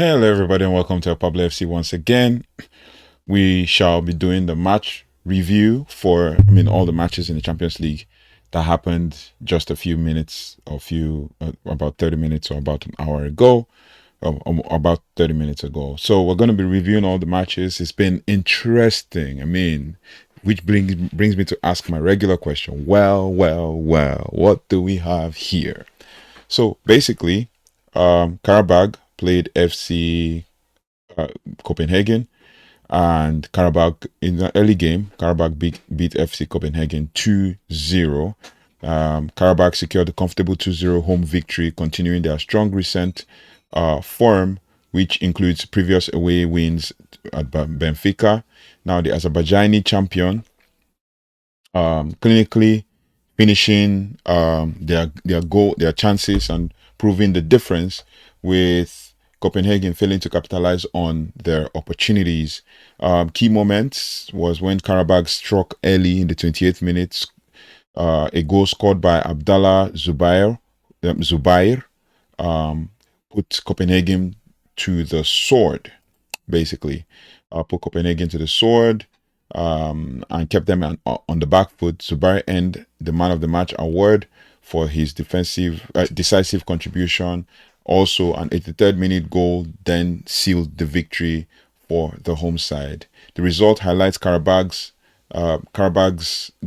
Hello, everybody, and welcome to Pablo FC once again. We shall be doing the match review for, all the matches in the Champions League that happened just a few minutes, about 30 minutes or about an hour ago, about 30 minutes ago. So we're going to be reviewing all the matches. It's been interesting. Which brings me to ask my regular question. Well, what do we have here? So basically, Qarabağ played FC Copenhagen, and Qarabağ in the early game, Qarabağ beat FC Copenhagen 2-0. Qarabağ secured a comfortable 2-0 home victory, continuing their strong recent form, which includes previous away wins at Benfica. Now the Azerbaijani champion, clinically finishing their chances and proving the difference, with Copenhagen failing to capitalize on their opportunities. Key moments was when Qarabağ struck early in the 28th minute, a goal scored by Abdellah Zoubir put Copenhagen to the sword, basically. Put Copenhagen to the sword, and kept them on the back foot. Zoubir earned the Man of the Match award for his decisive contribution. Also, an 83rd minute goal then sealed the victory for the home side. The result highlights Qarabağ's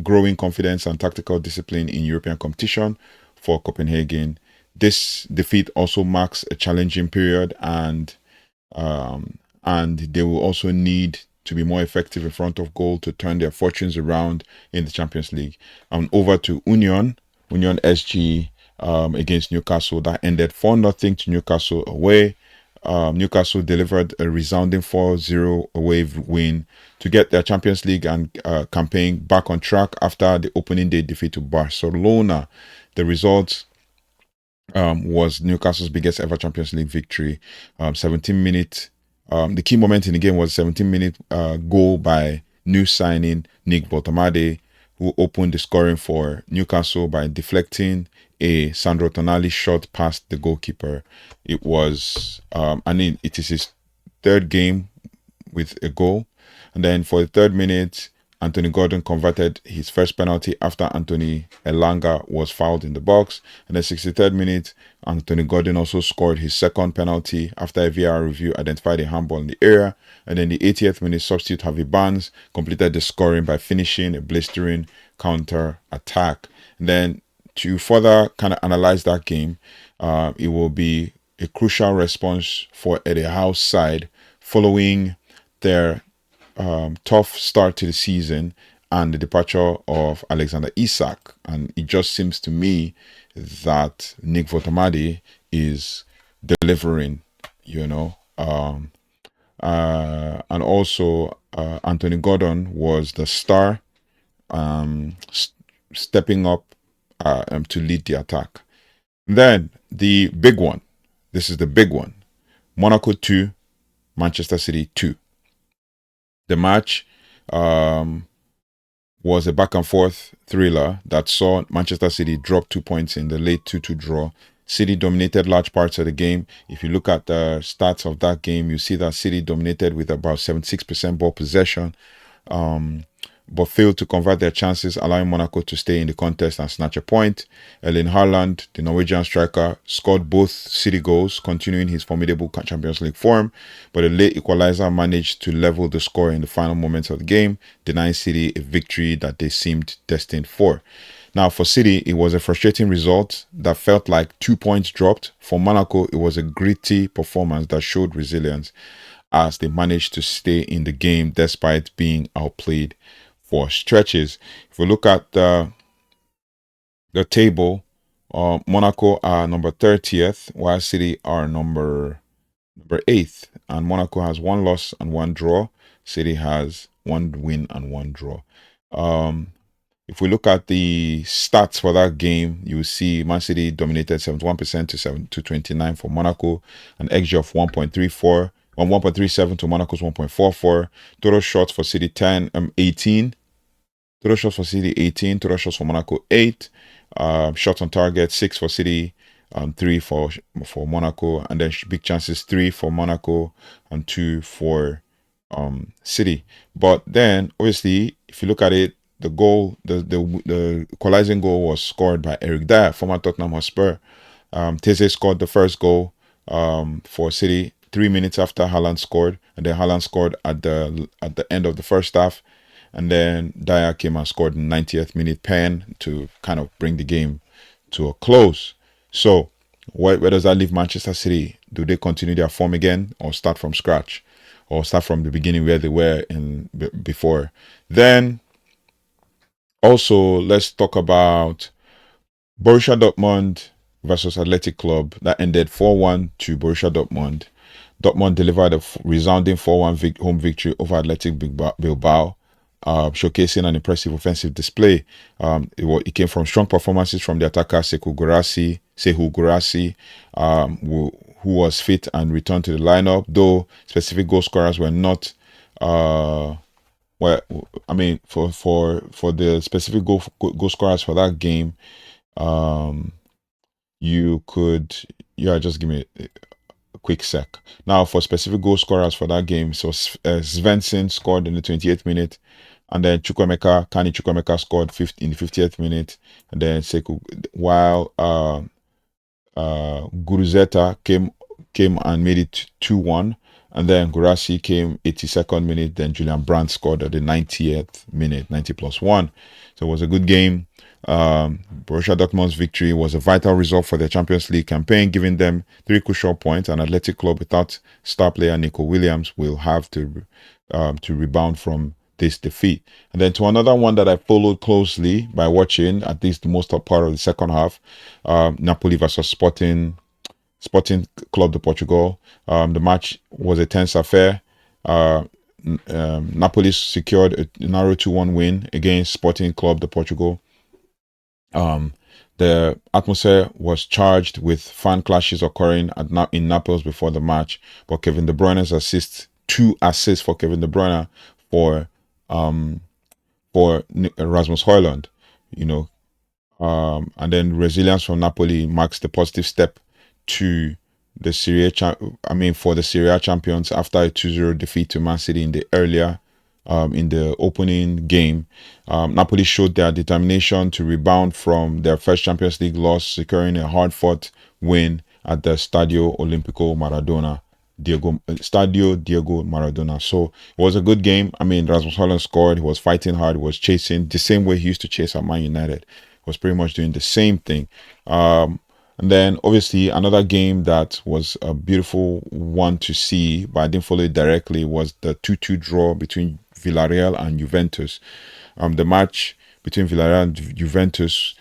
growing confidence and tactical discipline in European competition for Copenhagen. This defeat also marks a challenging period, and they will also need to be more effective in front of goal to turn their fortunes around in the Champions League. Over to Union SG against Newcastle. That ended 4-0 to Newcastle away. Newcastle delivered a resounding 4-0 away win to get their Champions League and campaign back on track after the opening day defeat to Barcelona. The result was Newcastle's biggest ever Champions League victory. 17-minute. The key moment in the game was 17-minute goal by new signing Nick Woltemade, who opened the scoring for Newcastle by deflecting a Sandro Tonali shot past the goalkeeper. It is his third game with a goal. And then for the third minute, Anthony Gordon converted his first penalty after Anthony Elanga was fouled in the box. And the 63rd minute, Anthony Gordon also scored his second penalty after a VAR review identified a handball in the area. And then the 80th minute, substitute Harvey Barnes completed the scoring by finishing a blistering counter attack. And then to further kind of analyze that game, it will be a crucial response for Eddie Howe's side following their tough start to the season and the departure of Alexander Isak. And it just seems to me that Nick Woltemade is delivering, and also Anthony Gordon was the star, stepping up to lead the attack. Then the big one, this is the big one, Monaco 2, Manchester City 2. The match was a back and forth thriller that saw Manchester City drop 2 points in the late 2-2 draw. City dominated large parts of the game. If you look at the stats of that game, you see that City dominated with about 76% ball possession, but failed to convert their chances, allowing Monaco to stay in the contest and snatch a point. Erling Haaland, the Norwegian striker, scored both City goals, continuing his formidable Champions League form, but a late equalizer managed to level the score in the final moments of the game, denying City a victory that they seemed destined for. Now, for City, it was a frustrating result that felt like 2 points dropped. For Monaco, it was a gritty performance that showed resilience as they managed to stay in the game despite being outplayed for stretches. If we look at the table, Monaco are number 30th, while City are number 8th. And Monaco has 1 loss and 1 draw. City has 1 win and 1 draw. If we look at the stats for that game, you will see Man City dominated 71% to 29 for Monaco, an XG of 1.34. 1.37 to Monaco's 1.44. Total shots for City 18. Total shots for City 18. Total shots for Monaco 8. Shots on target 6 for City, 3 for Monaco, and then big chances 3 for Monaco and 2 for City. But then obviously, if you look at it, the goal, the equalizing goal was scored by Eric Dyer, former Tottenham Hotspur. Teze scored the first goal for City 3 minutes after Haaland scored, and then Haaland scored at the end of the first half, and then Dyer came and scored in 90th minute pen to kind of bring the game to a close. So where does that leave Manchester City? Do they continue their form again, or start from scratch, or start from the beginning where they were in before? Then also let's talk about Borussia Dortmund versus Athletic Club. That ended 4-1 to Borussia Dortmund. Dortmund delivered a resounding 4-1 home victory over Athletic Bilbao, showcasing an impressive offensive display. It came from strong performances from the attacker Sekou Guirassy, who was fit and returned to the lineup, though specific goal scorers were not. Well, I mean, for the specific goal scorers for that game, you could, just give me a quick sec. Now, for specific goal scorers for that game, so Svensson scored in the 28th minute, and then Kani Chukwemeka scored in the 50th minute, and then Sekou, while Guruzeta came and made it 2-1, and then Guirassy came 82nd minute, then Julian Brandt scored at the 90th minute, 90+1. So it was a good game. Borussia Dortmund's victory was a vital result for their Champions League campaign, giving them 3 crucial points. An Athletic Club without star player Nico Williams will have to rebound from this defeat. And then to another one that I followed closely by watching at least the most part of the second half, Napoli versus Sporting Club de Portugal. The match was a tense affair. Napoli secured a narrow 2-1 win against Sporting Club de Portugal. The atmosphere was charged with fan clashes occurring in Naples before the match, but Kevin De Bruyne's assist, 2 assists for Kevin De Bruyne for Rasmus Haaland, and then resilience from Napoli marks the positive step to the Serie A champions after a 2-0 defeat to Man City in the opening game. Napoli showed their determination to rebound from their first Champions League loss, securing a hard-fought win at the Stadio Diego Maradona. So it was a good game. I mean, Rasmus Haaland scored. He was fighting hard. He was chasing the same way he used to chase at Man United. He was pretty much doing the same thing. And then obviously another game that was a beautiful one to see, but I didn't follow it directly, was the 2-2 draw between Villarreal and Juventus. The match between Villarreal and Juventus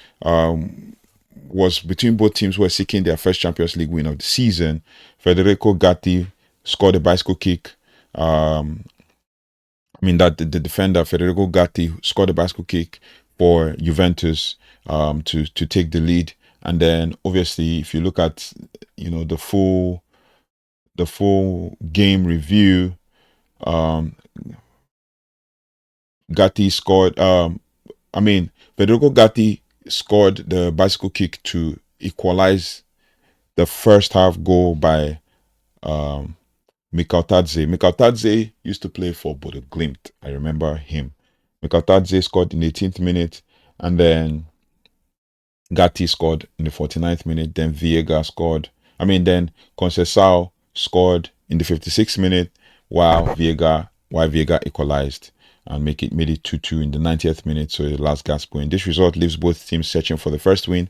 was between both teams who were seeking their first Champions League win of the season. Federico Gatti scored a bicycle kick. The defender Federico Gatti scored a bicycle kick for Juventus to take the lead. And then obviously, if you look at the full game review, Gatti scored. Federico Gatti scored the bicycle kick to equalize the first half goal by Mikal Tadze. Mikal Tadze used to play for Bodo Glimt. I remember him. Mikal Tadze scored in the 18th minute, and then Gatti scored in the 49th minute. Then then Conceição scored in the 56th minute, while Viega equalized and made it 2-2 in the 90th minute. So the last gasp win. This result leaves both teams searching for the first win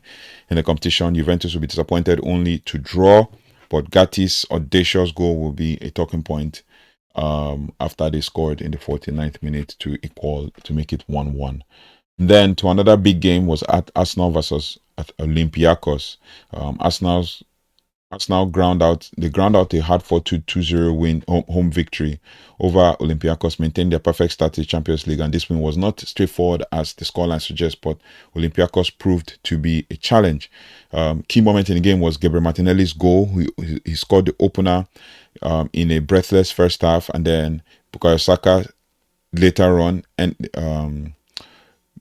in the competition. Juventus will be disappointed only to draw, but Gatti's audacious goal will be a talking point after they scored in the 49th minute to make it 1-1. Then to another big game was at Arsenal versus Olympiacos. Arsenal ground out a hard-fought 2-0 win home victory over Olympiacos, maintained their perfect start to the Champions League, and this win was not straightforward as the scoreline suggests, but Olympiacos proved to be a challenge. Key moment in the game was Gabriel Martinelli's goal. He scored the opener in a breathless first half, and then Bukayo Saka later on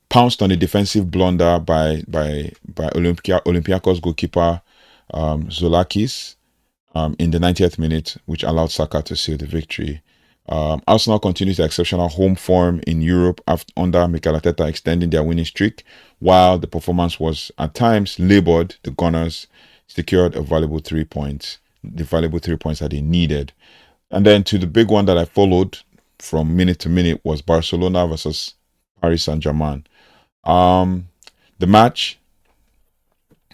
pounced on a defensive blunder by Olympiacos goalkeeper Zoulakis in the 90th minute, which allowed Saka to seal the victory. Arsenal continues their exceptional home form in Europe under Mikel Arteta, extending their winning streak. While the performance was at times laboured, the Gunners secured the valuable 3 points that they needed. And then to the big one that I followed from minute to minute was Barcelona versus Paris Saint-Germain. The match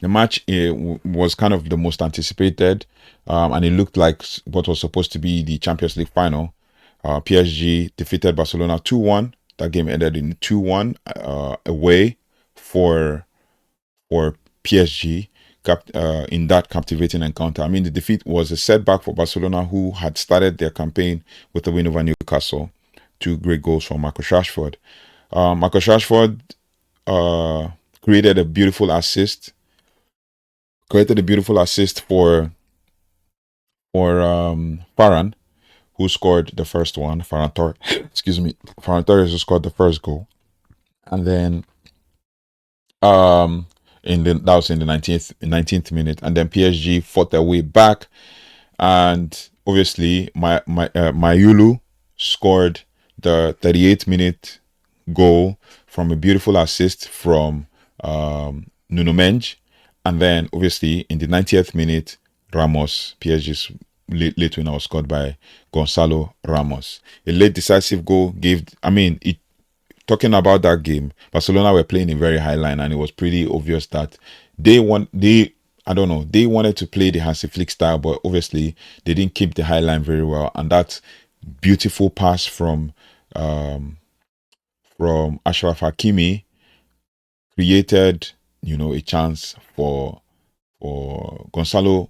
was kind of the most anticipated, and it looked like what was supposed to be the Champions League final. PSG defeated Barcelona 2-1. That game ended in 2-1 away for PSG in that captivating encounter. I mean, the defeat was a setback for Barcelona, who had started their campaign with a win over Newcastle. 2 great goals from Marcus Rashford. Marcus Rashford created a beautiful assist for Varane, who scored the first one. Ferran Torres who scored the first goal, and then that was in the 19th minute, and then PSG fought their way back, and obviously Mayulu scored the 38th minute goal from a beautiful assist from Nuno Mendes, and then obviously in the 90th minute, Ramos, PSG's late winner, was scored by Gonzalo Ramos. A late decisive goal talking about that game, Barcelona were playing a very high line, and it was pretty obvious that they wanted to play the Hansi Flick style, but obviously they didn't keep the high line very well. And that beautiful pass from Achraf Hakimi created, a chance for Gonzalo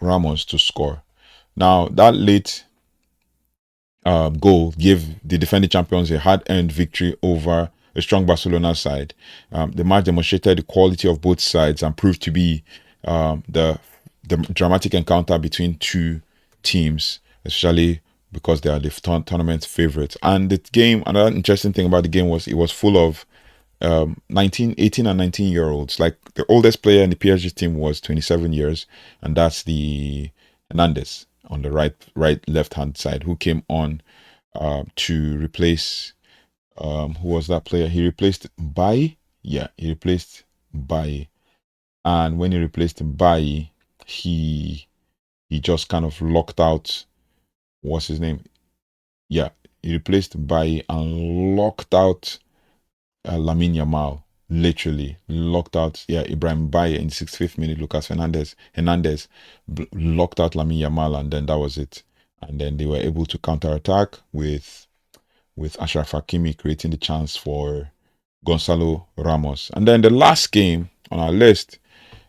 Ramos to score. Now, that late goal gave the defending champions a hard-earned victory over a strong Barcelona side. The match demonstrated the quality of both sides and proved to be the dramatic encounter between two teams, especially because they are the tournament favorites. And the game, another interesting thing about the game was it was full of 18 and 19-year-olds. Like, the oldest player in the PSG team was 27 years, and that's the Hernandez on the right left-hand side, who came on to replace who was that player? He replaced Bailly. Yeah, he replaced Bailly. And when he replaced Bailly, he just kind of locked out, what's his name? Yeah, he replaced Bailly and locked out Lamine Yamal. Literally locked out, Ibrahim Baye in the 65th minute. Lucas Hernandez locked out Lamine Yamal, and then that was it. And then they were able to counter-attack with Achraf Hakimi creating the chance for Gonzalo Ramos. And then the last game on our list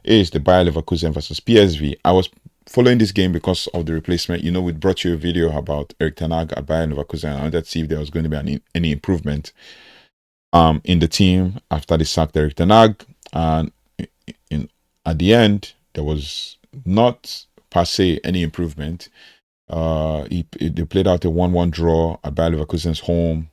is the Bayer Leverkusen versus PSV. I was following this game because of the replacement. We brought you a video about Erik ten Hag at Bayer Leverkusen. I wanted to see if there was going to be any improvement in the team after they sacked Erik ten Hag, and at the end there was not per se any improvement. They played out a 1-1 draw at Bayer Leverkusen's home.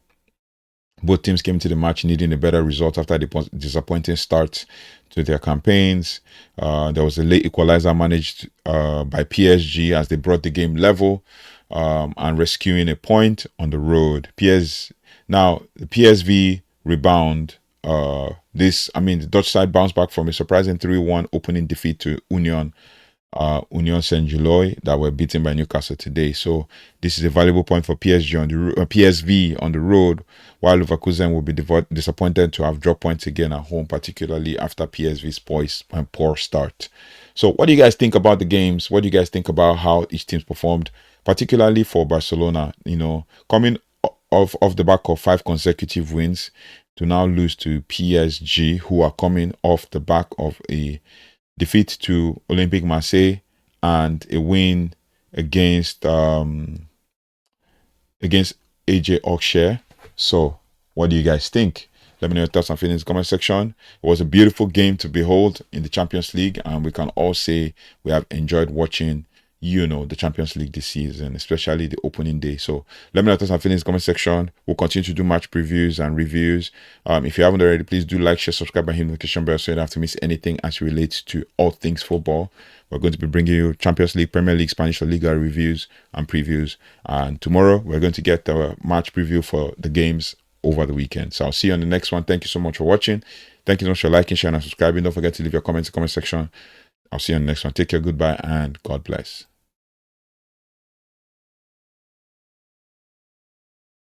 Both teams came to the match needing a better result after the disappointing start to their campaigns. There was a late equalizer managed by PSG as they brought the game level and rescuing a point on the road. Now the PSV rebound. The Dutch side bounced back from a surprising 3-1 opening defeat to Union Saint-Gilloise that were beaten by Newcastle today. So this is a valuable point for PSV on the road, while Leverkusen will be disappointed to have dropped points again at home, particularly after PSV's poor start. So what do you guys think about the games? What do you guys think about how each team performed, particularly for Barcelona, coming off the back of 5 consecutive wins to now lose to PSG, who are coming off the back of a defeat to Olympique Marseille and a win against AJ Auxerre. So what do you guys think? Let me know your thoughts and feelings in the comment section. It was a beautiful game to behold in the Champions League, and we can all say we have enjoyed watching the Champions League this season, especially the opening day. So let me know your thoughts and feelings in the comment section. We'll continue to do match previews and reviews. If you haven't already, please do like, share, subscribe, and hit the notification bell so you don't have to miss anything as it relates to all things football. We're going to be bringing you Champions League, Premier League, Spanish La Liga reviews and previews. And tomorrow, we're going to get the match preview for the games over the weekend. So I'll see you on the next one. Thank you so much for watching. Thank you so much for liking, sharing, and subscribing. Don't forget to leave your comments in the comment section. I'll see you on the next one. Take care, goodbye, and God bless.